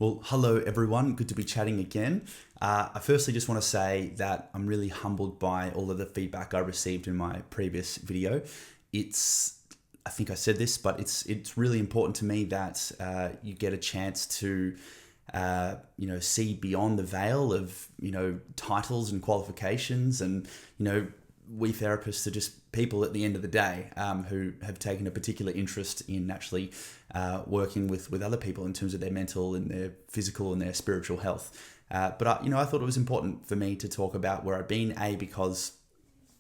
Well, hello everyone. Good to be chatting again. I firstly just want to say that I'm really humbled by all of the feedback I received in my previous video. I think I said this, but it's really important to me that you get a chance to see beyond the veil of titles and qualifications, and we therapists are just people at the end of the day who have taken a particular interest in actually working with other people in terms of their mental and their physical and their spiritual health. But I thought it was important for me to talk about where I've been, because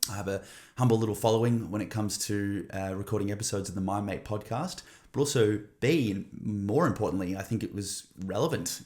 I have a humble little following when it comes to recording episodes of the MindMate podcast, but also B, and more importantly, I think it was relevant.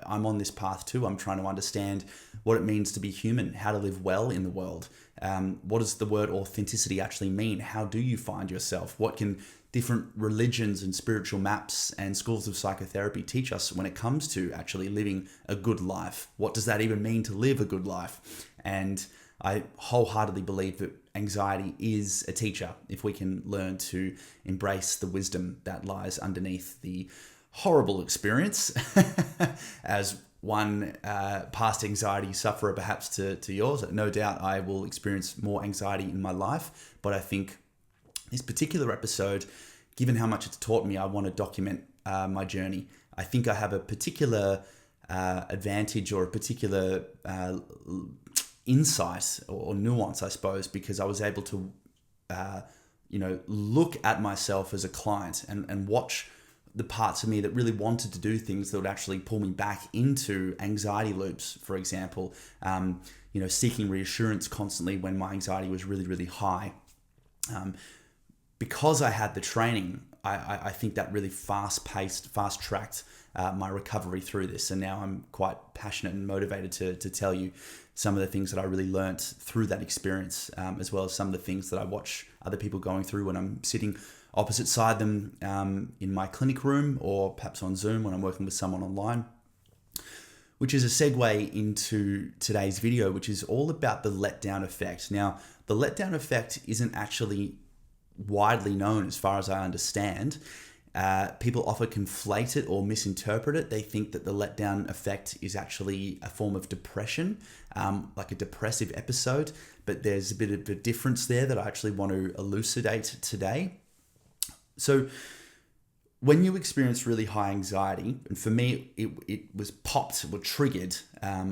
I'm on this path too. I'm trying to understand what it means to be human, how to live well in the world. What does the word authenticity actually mean? How do you find yourself? What can different religions and spiritual maps and schools of psychotherapy teach us when it comes to actually living a good life? What does that even mean to live a good life? And I wholeheartedly believe that anxiety is a teacher if we can learn to embrace the wisdom that lies underneath the horrible experience as one past anxiety sufferer perhaps to yours. No doubt I will experience more anxiety in my life, but I think this particular episode, given how much it's taught me, I want to document my journey. I think I have a particular advantage or a particular insight or nuance, I suppose, because I was able to look at myself as a client and watch the parts of me that really wanted to do things that would actually pull me back into anxiety loops, for example, seeking reassurance constantly when my anxiety was really, really high. Because I had the training, I think that really fast-tracked my recovery through this. And now I'm quite passionate and motivated to tell you some of the things that I really learnt through that experience, as well as some of the things that I watch other people going through when I'm sitting opposite side them in my clinic room, or perhaps on Zoom when I'm working with someone online. Which is a segue into today's video, which is all about the letdown effect. Now, the letdown effect isn't actually widely known as far as I understand. People often conflate it or misinterpret it. They think that the letdown effect is actually a form of depression, like a depressive episode, but there's a bit of a difference there that I actually want to elucidate today. So when you experience really high anxiety, and for me, it was popped or triggered,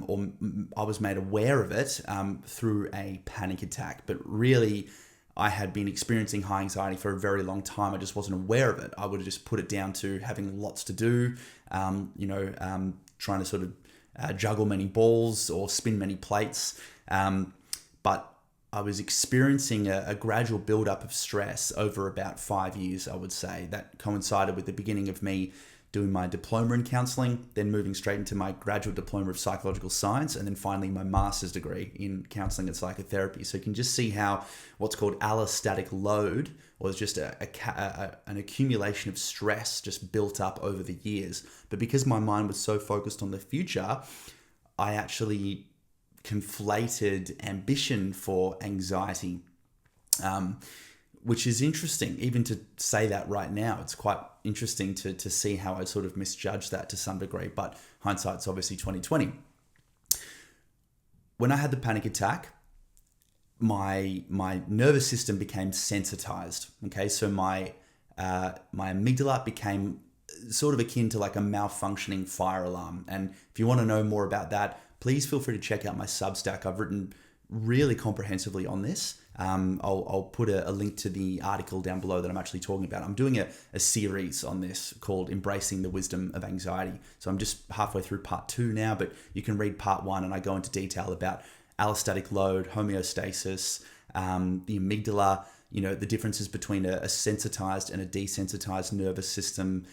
or I was made aware of it through a panic attack, but really I had been experiencing high anxiety for a very long time. I just wasn't aware of it. I would have just put it down to having lots to do, trying to sort of juggle many balls or spin many plates. But I was experiencing a gradual buildup of stress over about 5 years, I would say. That coincided with the beginning of me doing my diploma in counselling, then moving straight into my graduate diploma of psychological science, and then finally my master's degree in counselling and psychotherapy. So you can just see how what's called allostatic load was just an accumulation of stress just built up over the years. But because my mind was so focused on the future, I actually conflated ambition for anxiety, which is interesting. Even to say that right now, it's quite interesting to see how I sort of misjudged that to some degree, but hindsight's obviously 2020. When I had the panic attack, my nervous system became sensitized. Okay, so my amygdala became sort of akin to like a malfunctioning fire alarm. And if you want to know more about that, please feel free to check out my Substack. I've written really comprehensively on this. I'll put a link to the article down below that I'm actually talking about. I'm doing a series on this called Embracing the Wisdom of Anxiety. So I'm just halfway through part 2 now, but you can read part 1 and I go into detail about allostatic load, homeostasis, the amygdala, the differences between a sensitized and a desensitized nervous system,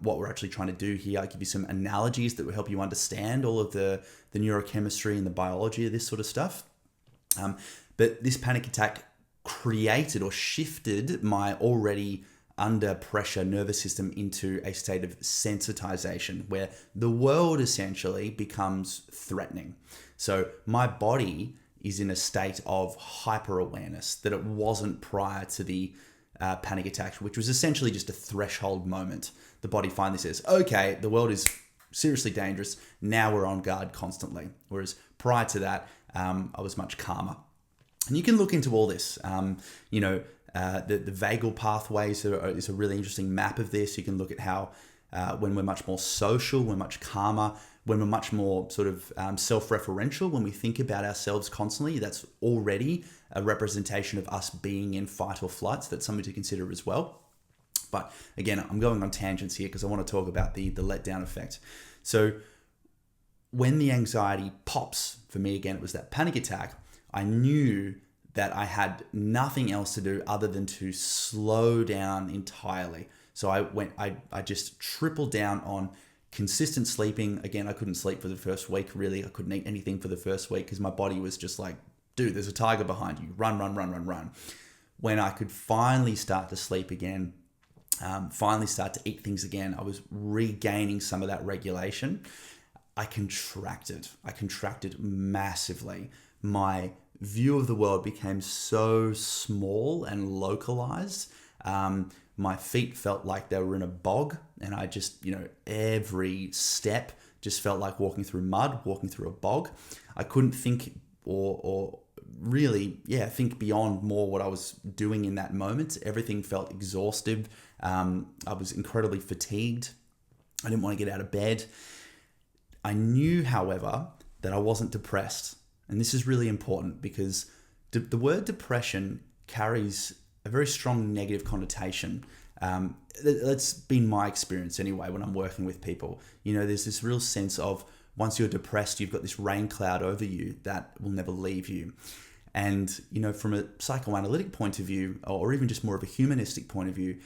what we're actually trying to do here. I give you some analogies that will help you understand all of the neurochemistry and the biology of this sort of stuff. But this panic attack created or shifted my already under pressure nervous system into a state of sensitization where the world essentially becomes threatening. So my body is in a state of hyper awareness that it wasn't prior to the panic attack, which was essentially just a threshold moment. The body finally says, okay, the world is seriously dangerous. Now we're on guard constantly. Whereas prior to that, I was much calmer. And you can look into all this. The vagal pathways is a really interesting map of this. You can look at how when we're much more social, we're much calmer. When we're much more sort of self-referential, when we think about ourselves constantly, that's already a representation of us being in fight or flight. So that's something to consider as well. But again, I'm going on tangents here because I want to talk about the letdown effect. So when the anxiety pops, for me again, it was that panic attack, I knew that I had nothing else to do other than to slow down entirely. So I just tripled down on consistent sleeping. Again, I couldn't sleep for the first week, really. I couldn't eat anything for the first week because my body was just like, dude, there's a tiger behind you. Run, run, run, run, run. When I could finally start to sleep again, finally start to eat things again, I was regaining some of that regulation. I contracted massively. My view of the world became so small and localized. My feet felt like they were in a bog, and I just, every step just felt like walking through mud, walking through a bog. I couldn't think or really, think beyond more what I was doing in that moment. Everything felt exhaustive. I was incredibly fatigued. I didn't want to get out of bed. I knew, however, that I wasn't depressed. And this is really important because the word depression carries a very strong negative connotation. That's been my experience anyway when I'm working with people. There's this real sense of once you're depressed, you've got this rain cloud over you that will never leave you. And, from a psychoanalytic point of view, or even just more of a humanistic point of view,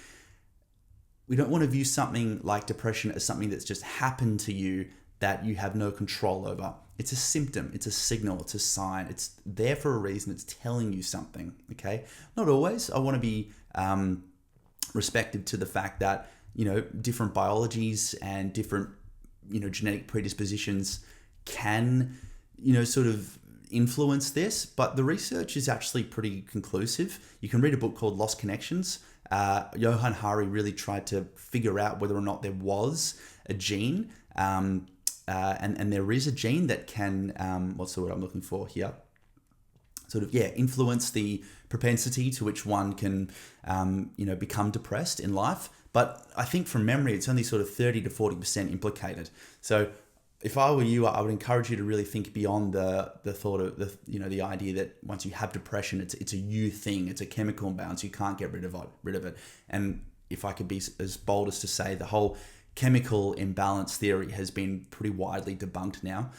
we don't want to view something like depression as something that's just happened to you that you have no control over. It's a symptom, it's a signal, it's a sign. It's there for a reason, it's telling you something, okay? Not always. I want to be respective to the fact that, different biologies and different, genetic predispositions can, sort of influence this, but the research is actually pretty conclusive. You can read a book called Lost Connections. Johann Hari really tried to figure out whether or not there was a gene, and there is a gene that can, what's the word I'm looking for here? Influence the propensity to which one can, become depressed in life. But I think from memory, it's only sort of 30 to 40% implicated. So if I were you, I would encourage you to really think beyond the thought of the idea that once you have depression, it's a you thing, it's a chemical imbalance, you can't get rid of it. And if I could be as bold as to say, the whole chemical imbalance theory has been pretty widely debunked now,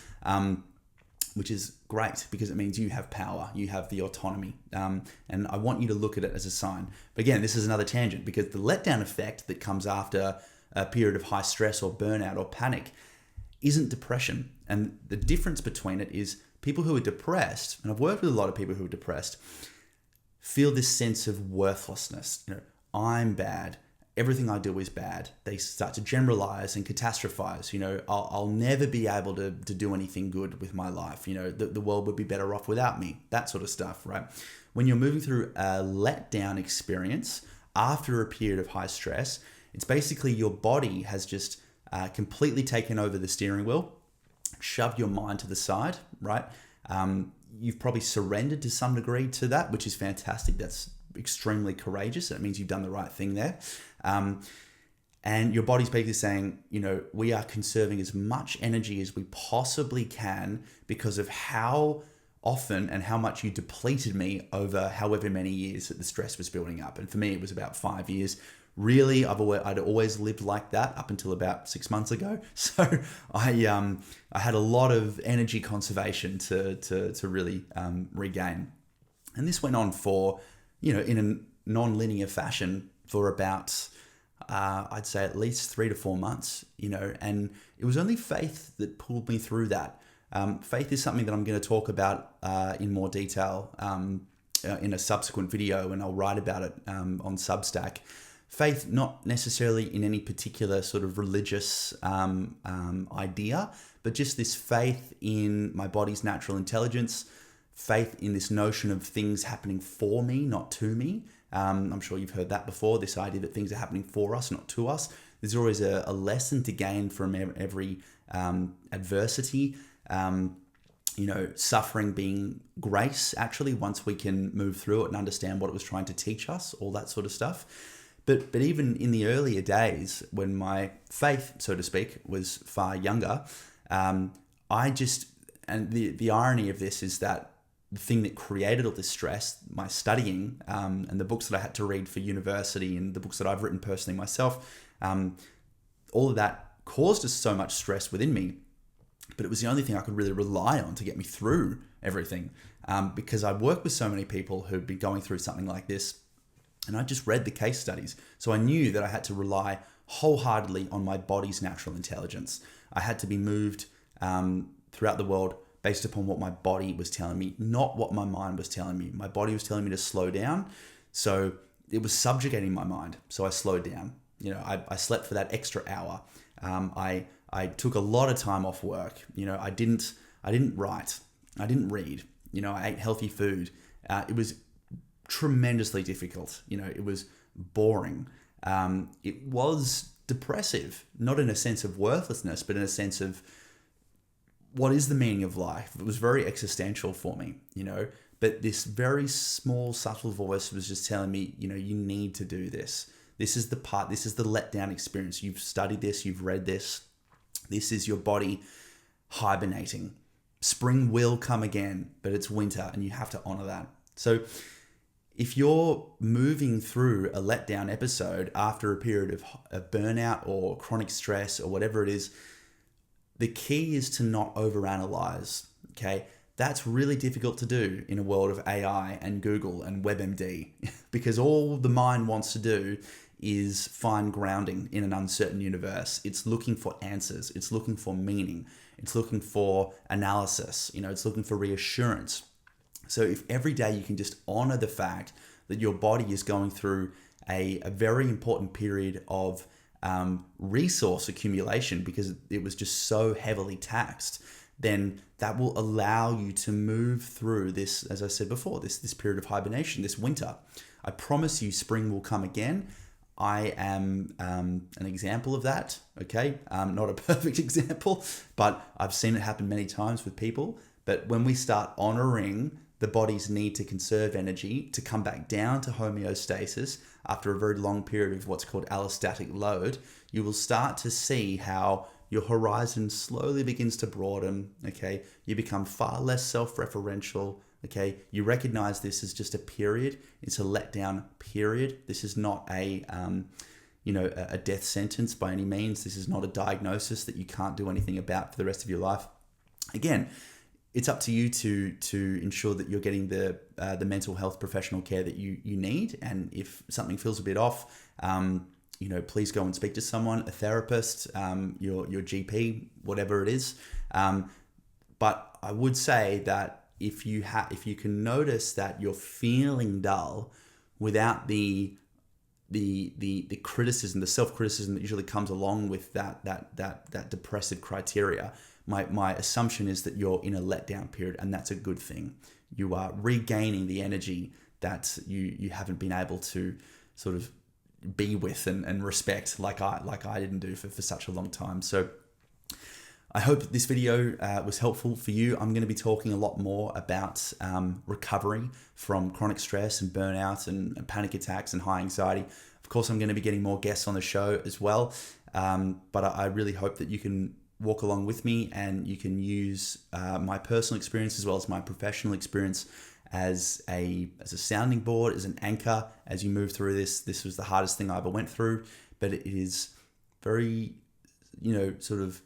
which is great because it means you have power, you have the autonomy, and I want you to look at it as a sign. But again, this is another tangent because the letdown effect that comes after a period of high stress or burnout or panic isn't depression. And the difference between it is people who are depressed, and I've worked with a lot of people who are depressed, feel this sense of worthlessness. I'm bad. Everything I do is bad. They start to generalize and catastrophize. I'll never be able to do anything good with my life. The world would be better off without me. That sort of stuff, right? When you're moving through a letdown experience after a period of high stress, it's basically your body has just completely taken over the steering wheel, shoved your mind to the side, right? You've probably surrendered to some degree to that, which is fantastic. That's extremely courageous. That means you've done the right thing there. And your body's basically saying, we are conserving as much energy as we possibly can because of how often and how much you depleted me over however many years that the stress was building up. And for me, it was about 5 years. Really, I'd always lived like that up until about 6 months ago. So I had a lot of energy conservation to really regain. And this went on for, in a non-linear fashion for about, I'd say at least 3 to 4 months, and it was only faith that pulled me through that. Faith is something that I'm going to talk about in more detail in a subsequent video, and I'll write about it on Substack. Faith, not necessarily in any particular sort of religious idea, but just this faith in my body's natural intelligence, faith in this notion of things happening for me, not to me. I'm sure you've heard that before, this idea that things are happening for us, not to us. There's always a lesson to gain from every adversity. Suffering being grace, actually, once we can move through it and understand what it was trying to teach us, all that sort of stuff. But even in the earlier days, when my faith, so to speak, was far younger, and the irony of this is that the thing that created all this stress, my studying, and the books that I had to read for university and the books that I've written personally myself, all of that caused us so much stress within me. But it was the only thing I could really rely on to get me through everything, because I worked with so many people who'd been going through something like this, and I just read the case studies. So I knew that I had to rely wholeheartedly on my body's natural intelligence. I had to be moved throughout the world based upon what my body was telling me, not what my mind was telling me. My body was telling me to slow down, so it was subjugating my mind. So I slowed down. I slept for that extra hour. I took a lot of time off work. I didn't write. I didn't read. I ate healthy food. It was tremendously difficult. It was boring. It was depressive, not in a sense of worthlessness, but in a sense of what is the meaning of life. It was very existential for me, but this very small, subtle voice was just telling me, you need to do this. This is the letdown experience. You've studied this, you've read this. This is your body hibernating. Spring will come again, but it's winter and you have to honor that. So if you're moving through a letdown episode after a period of burnout or chronic stress or whatever it is, the key is to not overanalyze, okay? That's really difficult to do in a world of AI and Google and WebMD because all the mind wants to do is find grounding in an uncertain universe. It's looking for answers. It's looking for meaning. It's looking for analysis. It's looking for reassurance. So if every day you can just honor the fact that your body is going through a very important period of resource accumulation because it was just so heavily taxed, then that will allow you to move through this, as I said before, this period of hibernation, this winter. I promise you spring will come again. I am an example of that, okay? Not a perfect example, but I've seen it happen many times with people. But when we start honoring the body's need to conserve energy, to come back down to homeostasis after a very long period of what's called allostatic load, you will start to see how your horizon slowly begins to broaden, okay? You become far less self-referential, okay? You recognize this as just a period. It's a letdown period. This is not a death sentence by any means. This is not a diagnosis that you can't do anything about for the rest of your life. Again, it's up to you to ensure that you're getting the mental health professional care that you need. And if something feels a bit off, please go and speak to someone, a therapist, your GP, whatever it is. But I would say that if you can notice that you're feeling dull without the criticism, the self-criticism that usually comes along with that depressive criteria, my assumption is that you're in a letdown period, and that's a good thing. You are regaining the energy that you haven't been able to sort of be with and respect like I didn't do for such a long time. So I hope this video was helpful for you. I'm going to be talking a lot more about recovery from chronic stress and burnout and panic attacks and high anxiety. Of course, I'm going to be getting more guests on the show as well. But I really hope that you can walk along with me and you can use my personal experience as well as my professional experience as a sounding board, as an anchor as you move through this. This was the hardest thing I ever went through, but it is very, sort of,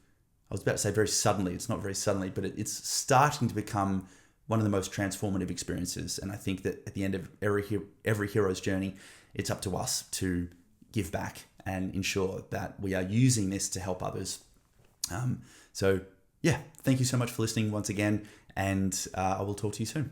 I was about to say very suddenly. It's not very suddenly, but it's starting to become one of the most transformative experiences. And I think that at the end of every hero's journey, it's up to us to give back and ensure that we are using this to help others. So yeah, thank you so much for listening once again, and I will talk to you soon.